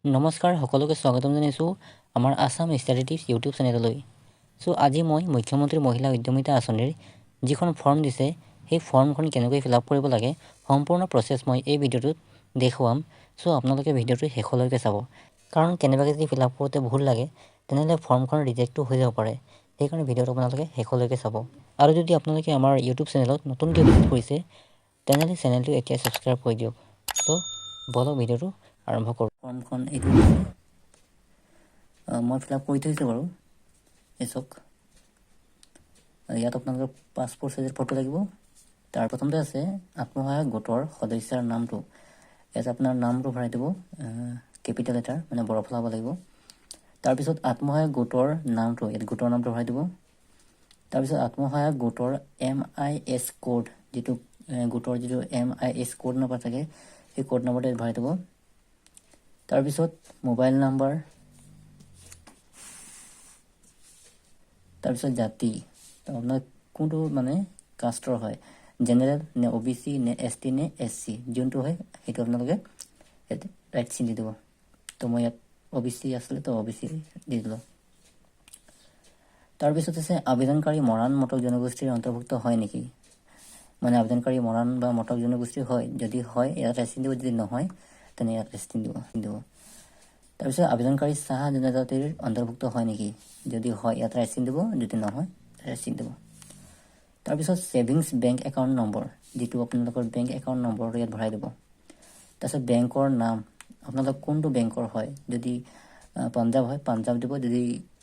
নমস্কাৰ সকলোকে স্বাগতম জনাইছোঁ আমাৰ আছাম ষ্টেটিষ্টিক্স ইউটিউব চেনেললৈ। আজি মই মুখ্যমন্ত্ৰী মহিলা উদ্যমিতা আঁচনিৰ যিখন ফৰ্ম দিছে সেই ফৰ্মখন কেনেকৈ ফিল আপ কৰিব লাগে সম্পূৰ্ণ প্ৰচেছ মই এই ভিডিঅ'টোত দেখুৱাম। আপোনালোকে ভিডিঅ'টো শেষলৈকে চাব, কাৰণ কেনেবাকৈ যদি ফিল আপ কৰোঁতে ভুল লাগে তেনেহ'লে ফৰ্মখন ৰিজেক্টো হৈ যাব পাৰে। সেইকাৰণে ভিডিঅ'টো আপোনালোকে শেষলৈকে চাব। আৰু যদি আপোনালোকে আমাৰ ইউটিউব চেনেলত নতুনকৈ ভিজিট কৰিছে তেনেহ'লে চেনেলটো এতিয়া ছাবস্ক্ৰাইব কৰি দিয়ক। বলক ভিডিঅ'টো আৰম্ভ কৰোঁ। ফৰ্মখন এইটো হৈছে, মই ফিল আপ কৰি থৈছোঁ বাৰু। এই চাওক, ইয়াত আপোনালোকৰ পাছপোৰ্ট চাইজৰ ফটো লাগিব। তাৰ প্ৰথমতে আছে আত্মসহায়ক গোটৰ সদস্যাৰ নামটো। ইয়াত আপোনাৰ নামটো ভৰাই দিব, কেপিটেল লেটাৰ মানে বৰফলা হ'ব লাগিব। তাৰপিছত আত্মসহায়ক গোটৰ নামটো, ইয়াত গোটৰ নামটো ভৰাই দিব। তাৰপিছত আত্মসহায়ক গোটৰ MIS কোড, যিটো গোটৰ যিটো MIS কোড নম্বৰ থাকে সেই কোড নম্বৰটো ইয়াত ভৰাই দিব। তাৰপিছত মোবাইল নাম্বাৰ, তাৰপিছত জাতি, আপোনাৰ কোনটো মানে কাষ্টৰ হয়, জেনেৰেল নে OBC নে ST নে SC, যোনটো হয় সেইটো আপোনালোকে ইয়াত ৰাইট চিন দি দিব। মই ইয়াত OBC আছিলে OBC দি দিলোঁ। তাৰপিছত আছে আবেদনকাৰী মৰাণ মটক জনগোষ্ঠীৰ অন্তৰ্ভুক্ত হয় নেকি, মানে আবেদনকাৰী মৰাণ বা মটক জনগোষ্ঠীৰ হয়, যদি হয় ইয়াত ৰাইট চিন দিব, যদি নহয় তেনে ইয়াত ৰাইট চিন দিব। তাৰপিছত আবেদনকাৰী চাহ জনজাতিৰ অন্তৰ্ভুক্ত হয় নেকি, যদি হয় ইয়াত ৰাইট চিন দিব, যদি নহয় ৰাইট চিন দিব। তাৰপিছত ছেভিংছ বেংক একাউণ্ট নম্বৰ, যিটো আপোনালোকৰ বেংক একাউণ্ট নম্বৰটো ইয়াত ভৰাই দিব। তাৰপিছত বেংকৰ নাম, আপোনালোক কোনটো বেংকৰ হয়, যদি পাঞ্জাৱ হয় পাঞ্জাৱ দিব, যদি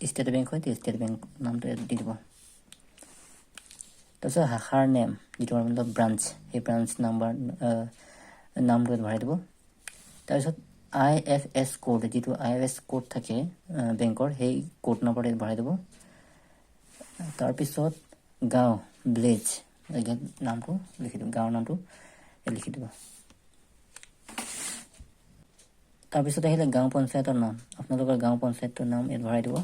ষ্টেট বেংক হয় ষ্টেট বেংক নামটো ইয়াত দি দিব। তাৰপিছত শাখাৰ নেম, যিটো আপোনালোকৰ ব্ৰাঞ্চ, সেই ব্ৰাঞ্চ নামটো ইয়াত ভৰাই দিব। তাৰপিছত IFS কোড, যিটো IFS কোড থাকে বেংকৰ, সেই কোড নম্বৰটো ইয়াত ভৰাই দিব। তাৰপিছত গাঁও, ভিলেজ নামটো লিখি দিব, গাঁৱৰ নামটো ইয়াত লিখি দিব। তাৰপিছত আহিলে গাঁও পঞ্চায়তৰ নাম, আপোনালোকৰ গাঁও পঞ্চায়তৰ নাম ইয়াত ভৰাই দিব।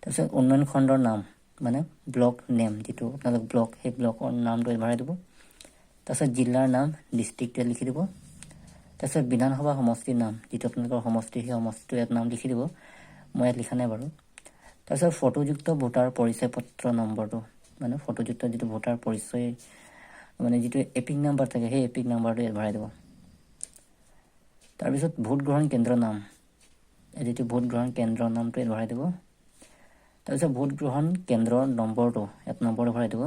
তাৰপিছত উন্নয়ন খণ্ডৰ নাম, মানে ব্লক নেম, যিটো আপোনালোক ব্লক, সেই ব্লকৰ নামটো ইয়াত ভৰাই দিব। তাৰপিছত জিলাৰ নাম, ডিষ্ট্ৰিক্ট ইয়াত লিখি দিব। তাৰপিছত বিধানসভা সমষ্টিৰ নাম, যিটো আপোনালোকৰ সমষ্টি, সেই সমষ্টিটো ইয়াত নাম লিখি দিব। মই ইয়াত লিখা নাই বাৰু। তাৰপিছত ফটোযুক্ত ভোটাৰ পৰিচয় পত্ৰ নম্বৰটো, মানে ফটোযুক্ত যিটো ভোটাৰ পৰিচয়, মানে যিটো এপিক নাম্বাৰ থাকে সেই এপিক নাম্বাৰটো ইয়াত ভৰাই দিব। তাৰপিছত ভোট গ্ৰহণ কেন্দ্ৰৰ নাম, যিটো ভোট গ্ৰহণ কেন্দ্ৰৰ নামটো ইয়াত ভৰাই দিব। তাৰপিছত ভোট গ্ৰহণ কেন্দ্ৰৰ নম্বৰটো, ইয়াত নম্বৰটো ভৰাই দিব।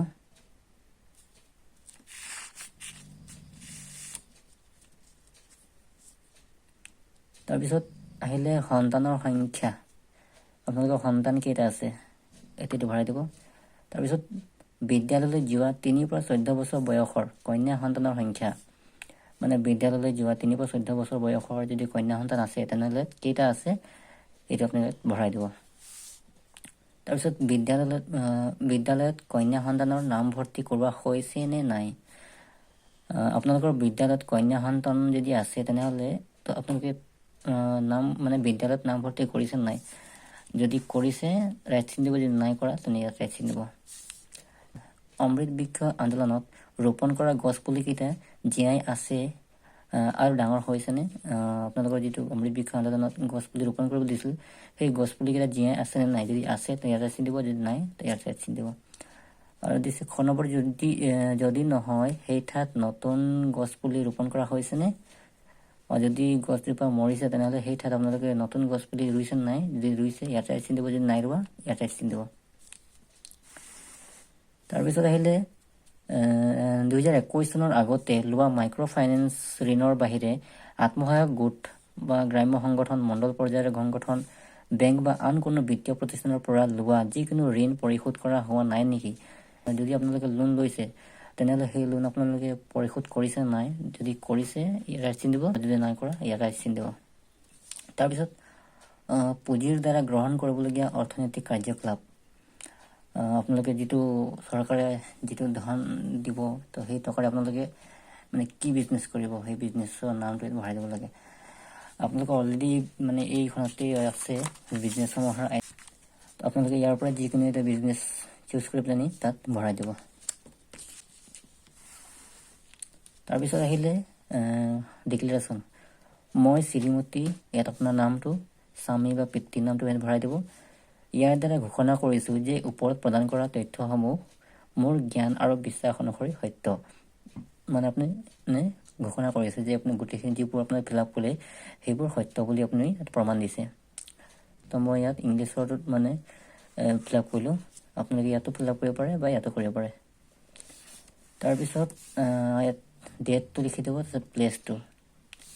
তাৰপিছত আহিলে সন্তানৰ সংখ্যা, আপোনালোকৰ সন্তান কেইটা আছে এইটো ভৰাই দিব। তাৰপিছত বিদ্যালয়লৈ যোৱা 3 পৰা 14 বছৰ বয়সৰ কন্যা সন্তানৰ সংখ্যা, মানে বিদ্যালয়লৈ যোৱা 3 পৰা 14 বছৰ বয়সৰ যদি কন্যা সন্তান আছে তেনেহ'লে কেইটা আছে এইটো আপোনালোকে ভৰাই দিব। তাৰপিছত বিদ্যালয়ত কন্যা সন্তানৰ নামভৰ্তি কৰোৱা হৈছে নে নাই, আপোনালোকৰ বিদ্যালয়ত কন্যা সন্তান যদি আছে তেনেহ'লে আপোনালোকে মানে বিদ্যালয়ত নামভৰ্তি কৰিছে নাই, যদি কৰিছে ৰাইট চিন দিব, যদি নাই কৰা তেনে ইয়াত ৰাইট চিন দিব। অমৃত বৃক্ষ আন্দোলনত ৰোপণ কৰা গছপুলিকেইটা জীয়াই আছে আৰু ডাঙৰ হৈছেনে, আপোনালোকৰ যিটো অমৃত বৃক্ষ আন্দোলনত গছপুলি ৰোপণ কৰিব দিছিল সেই গছপুলিকেইটা জীয়াই আছেনে নাই, যদি আছে তো ইয়াত ৰাইট চিন দিব, যদি নাই তো ইয়াত ৰাইট চিন দিব। আৰু দিছে খ নম্বৰ, যদি নহয় সেই ঠাইত নতুন গছপুলি ৰোপণ কৰা হৈছেনে, যদি গছজোপা মৰিছে তেনেহ'লে সেই ঠাইত আপোনালোকে নতুন গছপুলি ৰুইছে নাই, যদি ৰুইছে ইয়াত ৰাইট চিন দিব, যদি নাই ৰোৱা ইয়াত ৰাইট চিন দিব। তাৰপিছত আহিলে 2021 চনৰ আগতে লোৱা মাইক্ৰ' ফাইনেন্স ঋণৰ বাহিৰে আত্মসহায়ক গোট বা গ্ৰাম্য সংগঠন, মণ্ডল পৰ্যায়ৰ সংগঠন, বেংক বা আন কোনো বিত্তীয় প্ৰতিষ্ঠানৰ পৰা লোৱা যিকোনো ঋণ পৰিশোধ কৰা হোৱা নাই নেকি, যদি আপোনালোকে লোন লৈছে তেনেহ'লে সেই লোন আপোনালোকে পৰিশোধ কৰিছে নাই, যদি কৰিছে ইয়াত ৰাইট চিন দিব, যদি নাই কৰা ইয়াত ৰাইট চিন দিব। তাৰপিছত পুঁজিৰ দ্বাৰা গ্ৰহণ কৰিবলগীয়া অৰ্থনৈতিক কাৰ্যকলাপ, আপোনালোকে যিটো চৰকাৰে যিটো ধন দিব তো সেই টকাৰে আপোনালোকে মানে কি বিজনেছ কৰিব সেই বিজনেছৰ নামটো ভৰাই দিব লাগে। আপোনালোকে অলৰেডি মানে এইখনতেই আছে বিজনেছসমূহৰ, আপোনালোকে ইয়াৰ পৰা যিকোনো এটা বিজনেছ চুজ কৰি পেলাই তাত ভৰাই দিব। তাৰপিছত আহিলে ডিক্লেৰেশ্যন, মই শ্ৰীমতী, ইয়াত আপোনাৰ নামটো, স্বামী বা পিতৃৰ নামটো ইয়াত ভৰাই দিব। ইয়াৰ দ্বাৰা ঘোষণা কৰিছোঁ যে ওপৰত প্ৰদান কৰা তথ্যসমূহ মোৰ জ্ঞান আৰু বিশ্বাস অনুসৰি সত্য। মানে আপুনি ঘোষণা কৰিছে যে আপুনি গোটেইখিনি যিবোৰ আপোনাৰ ফিল আপ কৰিলে সেইবোৰ সত্য বুলি আপুনি প্ৰমাণ দিছে। তো মই ইয়াত ইংলিছৰটোত ফিল আপ কৰিলোঁ। আপোনালোকে ইয়াতো ফিল আপ কৰিব পাৰে বা ইয়াতো কৰিব পাৰে। তাৰপিছত ইয়াত ডেটটো লিখি দিব, তাৰপিছত প্লেচটো,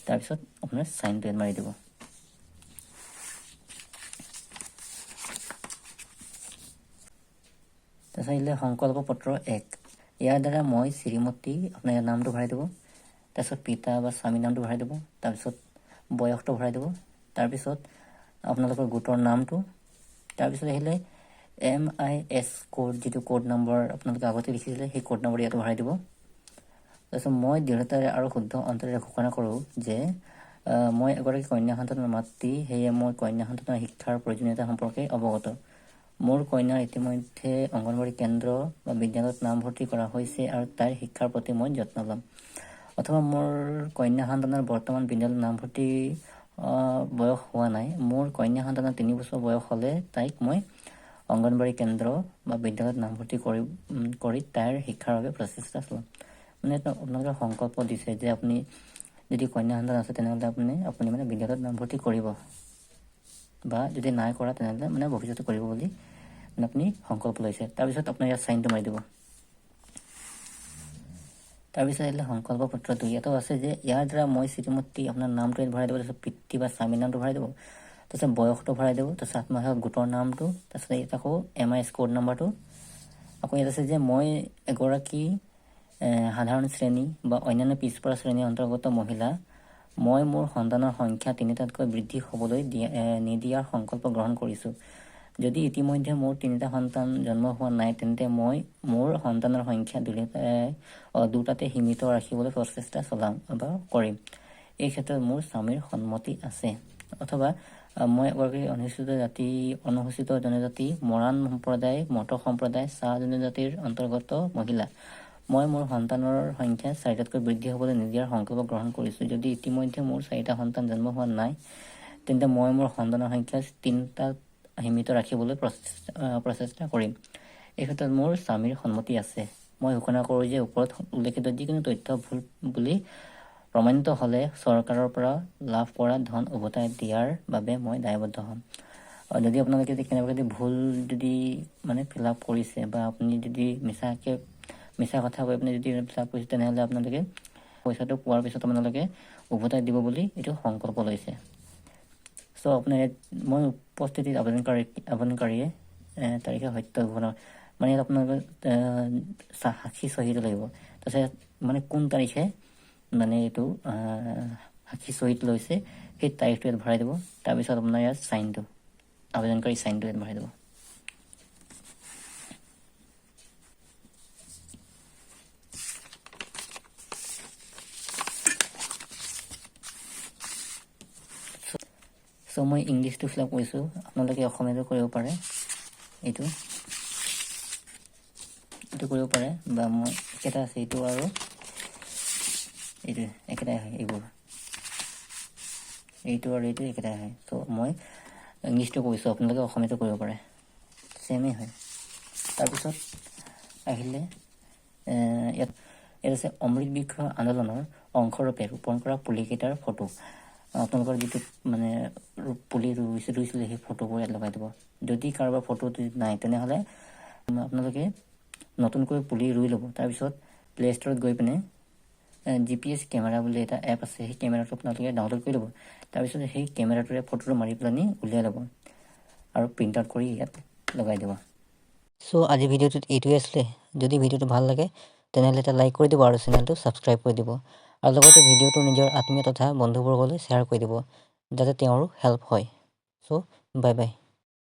তাৰপিছত আপোনাৰ চাইনটো ইয়াত মাৰি দিব। তাৰপিছত আহিলে সংকল্প পত্ৰ 1। ইয়াৰ দ্বাৰা মই শ্ৰীমতী, আপোনাৰ ইয়াৰ নামটো ভৰাই দিব, তাৰপিছত পিতা বা স্বামীৰ নামটো ভৰাই দিব, তাৰপিছত বয়সটো ভৰাই দিব, তাৰপিছত আপোনালোকৰ গোটৰ নামটো, তাৰপিছত আহিলে MIS কোড, যিটো কোড নম্বৰ আপোনালোকে আগতে লিখিছিলে সেই কোড নম্বৰ ইয়াতো ভৰাই দিব। তাৰপিছত মই দৃঢ়তাৰে আৰু শুদ্ধ অন্তৰেৰে ঘোষণা কৰোঁ যে মই এগৰাকী কন্যা সন্তানৰ মাতৃ, সেয়ে মই কন্যা সন্তানৰ শিক্ষাৰ প্ৰয়োজনীয়তা সম্পৰ্কে অৱগত। মোৰ কন্যাৰ ইতিমধ্যে অংগনবাড়ী কেন্দ্ৰ বা বিদ্যালয়ত নামভৰ্তি কৰা হৈছে আৰু তাইৰ শিক্ষাৰ প্ৰতি মই যত্ন ল'ম। অথবা মোৰ কন্যা সন্তানৰ বৰ্তমান বিদ্যালয়ত নামভৰ্তি বয়স হোৱা নাই, মোৰ কন্যা সন্তানৰ 3 বছৰ বয়স হ'লে তাইক মই অংগনবাড়ী কেন্দ্ৰ বা বিদ্যালয়ত নামভৰ্তি কৰি তাইৰ শিক্ষাৰ বাবে প্ৰচেষ্টা চলাম। আপোনালোকে সংকল্প দিছে যে আপুনি যদি কন্যা সন্তান আছে তেনেহ'লে আপুনি বিদ্যালয়ত নামভৰ্তি কৰিব, বা যদি নাই কৰা তেনেহ'লে ভৱিষ্যতে কৰিব বুলি আপুনি সংকল্প লৈছে। তাৰপিছত আপোনাৰ ইয়াত চাইনটো মাৰি দিব। তাৰপিছত আহিলে সংকল্প পত্ৰ 2। ইয়াতো আছে যে ইয়াৰ দ্বাৰা মই শ্ৰীমতী, আপোনাৰ নামটো ইয়াত ভৰাই দিব, তাৰপিছত পিতৃ বা স্বামীৰ নামটো ভৰাই দিব, তাৰপিছত বয়সটো ভৰাই দিব, তাৰপিছত আপোনালোকৰ গোটৰ নামটো, তাৰপিছত ইয়াত আকৌ MIS কোড নম্বৰটো। আকৌ ইয়াত আছে যে মই এগৰাকী সাধাৰণ শ্ৰেণী বা অন্যান্য পিছপৰা শ্ৰেণীৰ অন্তৰ্গত মহিলা। মই মোৰ সন্তানৰ সংখ্যা 3টাতকৈ বৃদ্ধি হ'বলৈ নিদিয়াৰ সংকল্প গ্ৰহণ কৰিছোঁ। যদি ইতিমধ্যে মোৰ 3টা সন্তান জন্ম হোৱা নাই তেন্তে মই মোৰ সন্তানৰ সংখ্যা 2টাতে সীমিত ৰাখিবলৈ প্ৰচেষ্টা চলাম বা কৰিম। এই ক্ষেত্ৰত মোৰ স্বামীৰ সন্মতি আছে। অথবা মই এগৰাকী অনুসূচিত জনজাতি, মৰাণ সম্প্ৰদায়, মটক সম্প্ৰদায়, চাহ জনজাতিৰ অন্তৰ্গত মহিলা। মই মোৰ সন্তানৰ সংখ্যা 4টাতকৈ বৃদ্ধি হ'বলৈ নিদিয়াৰ সংকল্প গ্ৰহণ কৰিছোঁ। যদি ইতিমধ্যে মোৰ 4টা সন্তান জন্ম হোৱা নাই তেন্তে মই মোৰ সন্তানৰ সংখ্যা 3টাত সীমিত ৰাখিবলৈ প্ৰচেষ্টা কৰিম। এই ক্ষেত্ৰত মোৰ স্বামীৰ সন্মতি আছে। মই ঘোষণা কৰোঁ যে ওপৰত উল্লেখিত যিকোনো তথ্য ভুল বুলি প্ৰমাণিত হ'লে চৰকাৰৰ পৰা লাভ কৰা ধন উভতাই দিয়াৰ বাবে মই দায়বদ্ধ হ'ম। যদি আপোনালোকে কেনেবাকৈ ভুল ফিল আপ কৰিছে বা আপুনি যদি মিছা কথা কৈ আপুনি যদি ফিল আপ কৰিছে তেনেহ'লে আপোনালোকে পইচাটো পোৱাৰ পিছত আপোনালোকে উভতাই দিব বুলি এইটো সংকল্প লৈছে। চ' আপোনাৰ মই উপস্থিতিত আবেদনকাৰীয়ে তাৰিখে সত্য ঘোষণা ইয়াত আপোনালোকে সাক্ষী চহীটো লাগিব। তাৰপিছত কোন তাৰিখে এইটো সাক্ষী চহীটো লৈছে সেই তাৰিখটো ইয়াত ভৰাই দিব। তাৰপিছত আপোনাৰ ইয়াত চাইনটো, আবেদনকাৰী চাইনটো ইয়াত ভৰাই দিব। চ' মই ইংলিছটো ফিল আপ কৰিছোঁ, আপোনালোকে অসমীয়াটো কৰিব পাৰে। এইটো কৰিব পাৰে বা মই একেটা আছে এইটো আৰু এইটো একেটাই হয়, এইটো আৰু এইটো একেটাই হয়। চ' মই ইংলিছটো কৰিছোঁ, আপোনালোকে অসমীয়াটো কৰিব পাৰে, ছেমেই হয়। তাৰপিছত আহিলে ইয়াত আছে অমৃত বৃক্ষ আন্দোলনৰ অংশৰূপে ৰোপণ কৰা পুলিকেইটাৰ ফটো। আপোনালোকৰ যিটো পুলি ৰুইছিলে সেই ফটোবোৰ ইয়াত লগাই দিব। যদি কাৰোবাৰ ফটো নাই তেনেহ'লে আপোনালোকে নতুনকৈ পুলি ৰুই ল'ব। তাৰপিছত প্লে ষ্টৰত গৈ পিনে GPS কেমেৰা বুলি এটা এপ আছে, সেই কেমেৰাটো আপোনালোকে ডাউনলোড কৰি ল'ব। তাৰপিছত সেই কেমেৰাটোৰে ফটোটো মাৰি পেলাই উলিয়াই ল'ব আৰু প্ৰিণ্ট আউট কৰি ইয়াত লগাই দিব। চ' আজি ভিডিঅ'টোত এইটোৱে আছিলে। যদি ভিডিঅ'টো ভাল লাগে তেনেহ'লে এটা লাইক কৰি দিব আৰু চেনেলটো ছাবস্ক্ৰাইব কৰি দিব, আৰু লগতে ভিডিঅ'টো নিজৰ আত্মীয় তথা বন্ধুবৰ্গলৈ শ্বেয়াৰ কৰি দিব যাতে তেওঁৰো হেল্প হয়। চ' বাই বাই।